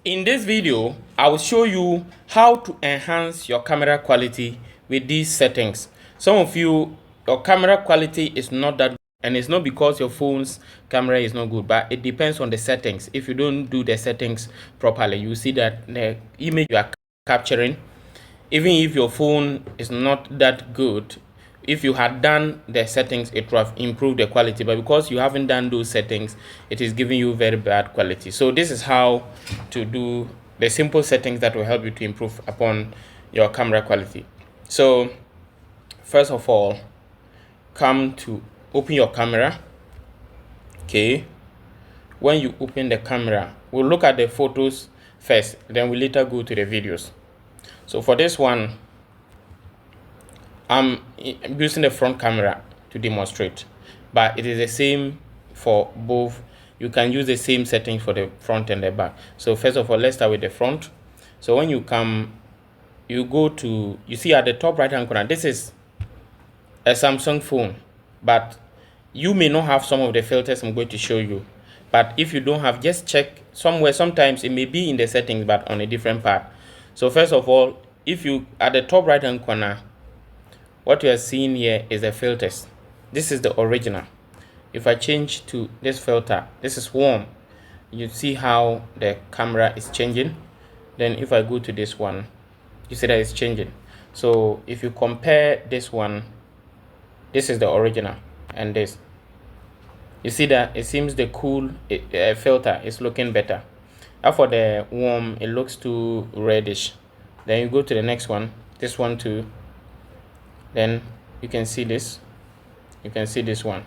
In this video, I will show you how to enhance your camera quality with these settings. Some of you, your camera quality is not that good, and it's not because your phone's camera is not good, but it depends on the settings. If you don't do the settings properly, you see that the image you are capturing, even if your phone is not that good, if you had done the settings, it would have improved the quality, but because you haven't done those settings, it is giving you very bad quality. So this is how to do the simple settings that will help you to improve upon your camera quality. So first of all, come to open your camera. Okay, when you open the camera, we'll look at the photos first, then we later go to the videos. So for this one, I'm using the front camera to demonstrate, but it is the same for both. You can use the same settings for the front and the back. So first of all, let's start with the front. So when you come, you go to, you see at the top right hand corner, this is a Samsung phone, but you may not have some of the filters I'm going to show you. But if you don't have, just check somewhere. Sometimes it may be in the settings, but on a different part. So first of all, if you at the top right hand corner, what you are seeing here is the filters. This is the original. If I change to this filter, this is warm. You see how the camera is changing. Then if I go to this one, you see that it's changing. So if you compare this one, this is the original, and this, you see that it seems the cool filter is looking better. Now for the warm, it looks too reddish. Then you go to the next one, this one too. Then you can see this, you can see this one.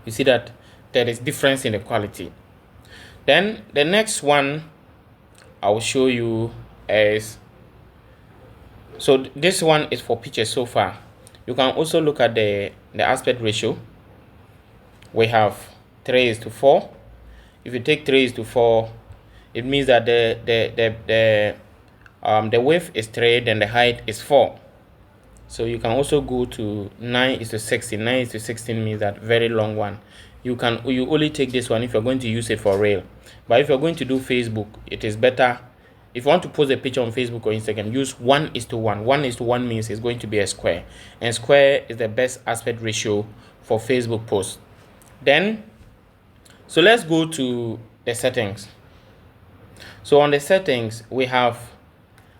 You see that there is difference in the quality. Then the next one I will show you is, so this one is for pictures so far. You can also look at the aspect ratio. We have 3:4. If you take 3:4, it means that the width is 3, then the height is 4. So you can also go to 9:16. 9:16 means that very long one. You only take this one if you're going to use it for real. But if you're going to do Facebook, it is better. If you want to post a picture on Facebook or Instagram, use 1:1. 1:1 means it's going to be a square, and square is the best aspect ratio for Facebook posts. Then, so let's go to the settings. So on the settings, we have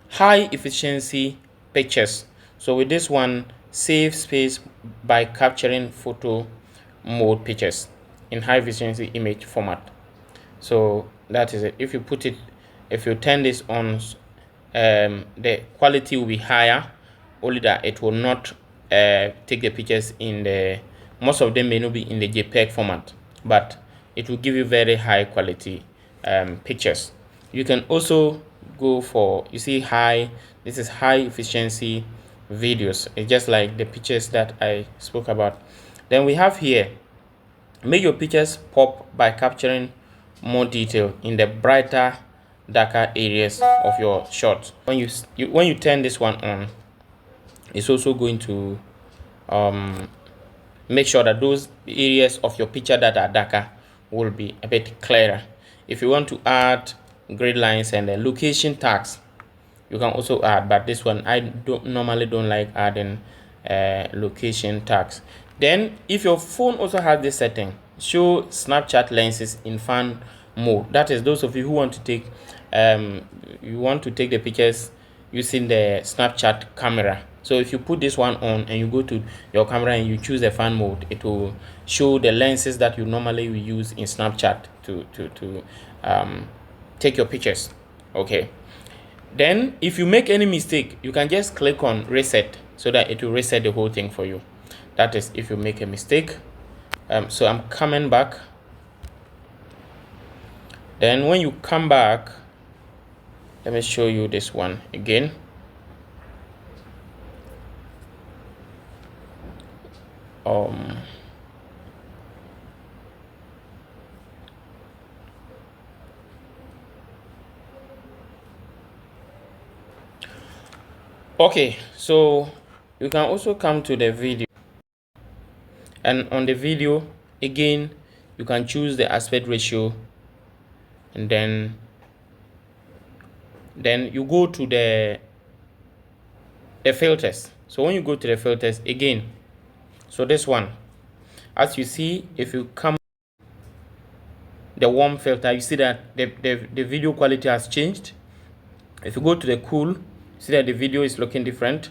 high efficiency pictures. So with this one, save space by capturing photo mode pictures in high efficiency image format. So that is it. If you turn this on, the quality will be higher, only that it will not take the pictures in the, most of them may not be in the JPEG format, but it will give you very high quality pictures. You can also go for, you see, this is high efficiency videos. It's just like the pictures that I spoke about. Then we have here, make your pictures pop by capturing more detail in the brighter, darker areas of your shot. When you turn this one on, it's also going to make sure that those areas of your picture that are darker will be a bit clearer. If you want to add grid lines and location tags, you can also add, but this one I normally don't like adding location tags. Then if your phone also has this setting, show Snapchat lenses in fan mode. That is those of you who want to take the pictures using the Snapchat camera. So if you put this one on and you go to your camera and you choose the fan mode, it will show the lenses that you normally will use in Snapchat to take your pictures. Okay. Then if you make any mistake, you can just click on reset so that it will reset the whole thing for you. That is if you make a mistake. So I'm coming back. Then when you come back, let me show you this one again. Okay, so you can also come to the video, and on the video again you can choose the aspect ratio, and then Then you go to the filters. So when you go to the filters again, so this one, as you see, if you come the warm filter, you see that the video quality has changed. If you go to the cool, see that the video is looking different.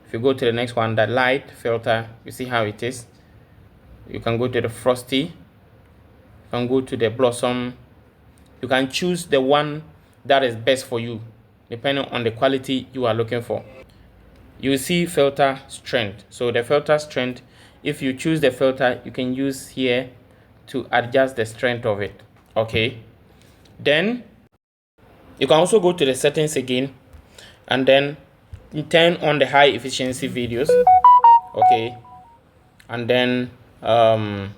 If you go to the next one, the light filter, you see how it is. You can go to the frosty, you can go to the blossom. You can choose the one that is best for you depending on the quality you are looking for. You see filter strength. So the filter strength, if you choose the filter, you can use here to adjust the strength of it. Okay, then you can also go to the settings again and then turn on the high efficiency videos. Okay, and then the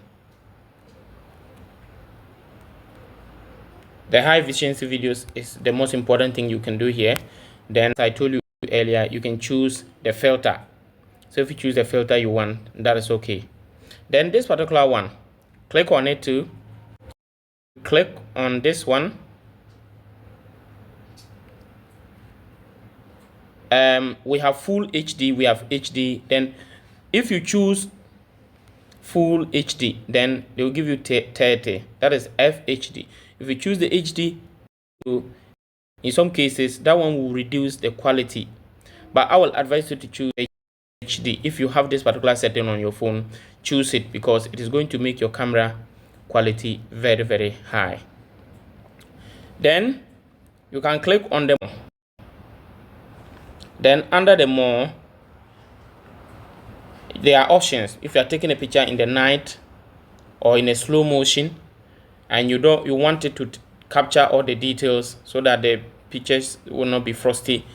high efficiency videos is the most important thing you can do here. Then, as I told you earlier, you can choose the filter. So if you choose the filter you want, that is okay. Then this particular one, click on it too. Click on this one. We have full HD, we have HD. Then if you choose full HD, then they will give you 30. That is FHD. If you choose the HD, in some cases that one will reduce the quality, but I will advise you to choose HD. If you have this particular setting on your phone, choose it because it is going to make your camera quality very, very high. Then you can click on the more. Then under the more, there are options. If you are taking a picture in the night or in a slow motion and you want it to capture all the details so that the pictures will not be frosty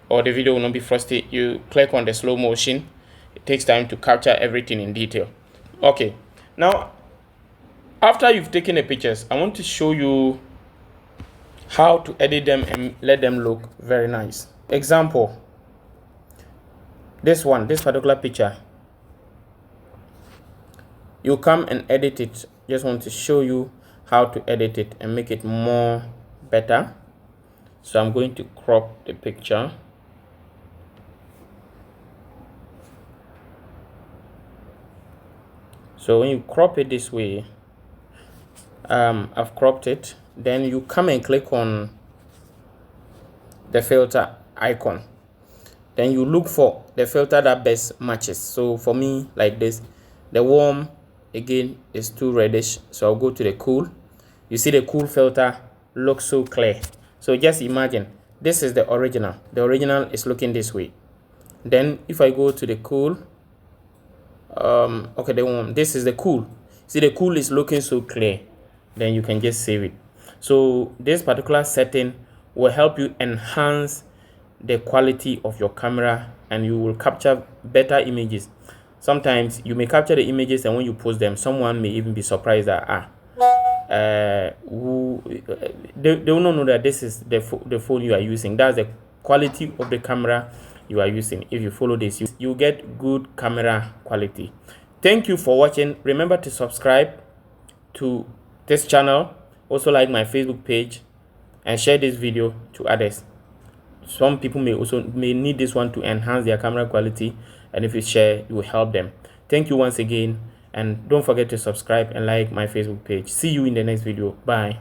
or the video will not be frosty, you click on the slow motion. It takes time to capture everything in detail. Okay, now after you've taken the pictures, I want to show you how to edit them and let them look very nice. Example, this particular picture, you come and edit it. Just want to show you how to edit it and make it more better. So I'm going to crop the picture. So when you crop it this way, I've cropped it. Then you come and click on the filter icon. Then you look for the filter that best matches. So for me, like this, the warm again is too reddish, so I'll go to the cool. You see the cool filter looks so clear. So just imagine this is the original. The original is looking this way. Then if I go to the cool, okay, the warm, this is the cool. See, the cool is looking so clear. Then you can just save it. So this particular setting will help you enhance the quality of your camera and you will capture better images. Sometimes you may capture the images and when you post them, someone may even be surprised that they will not know that this is the phone you are using. That's the quality of the camera you are using. If you follow this, you get good camera quality. Thank you for watching. Remember to subscribe to this channel, also like my Facebook page, and share this video to others. Some people may need this one to enhance their camera quality, and if you share, it will help them. Thank you once again, and don't forget to subscribe and like my Facebook page. See you in the next video. Bye.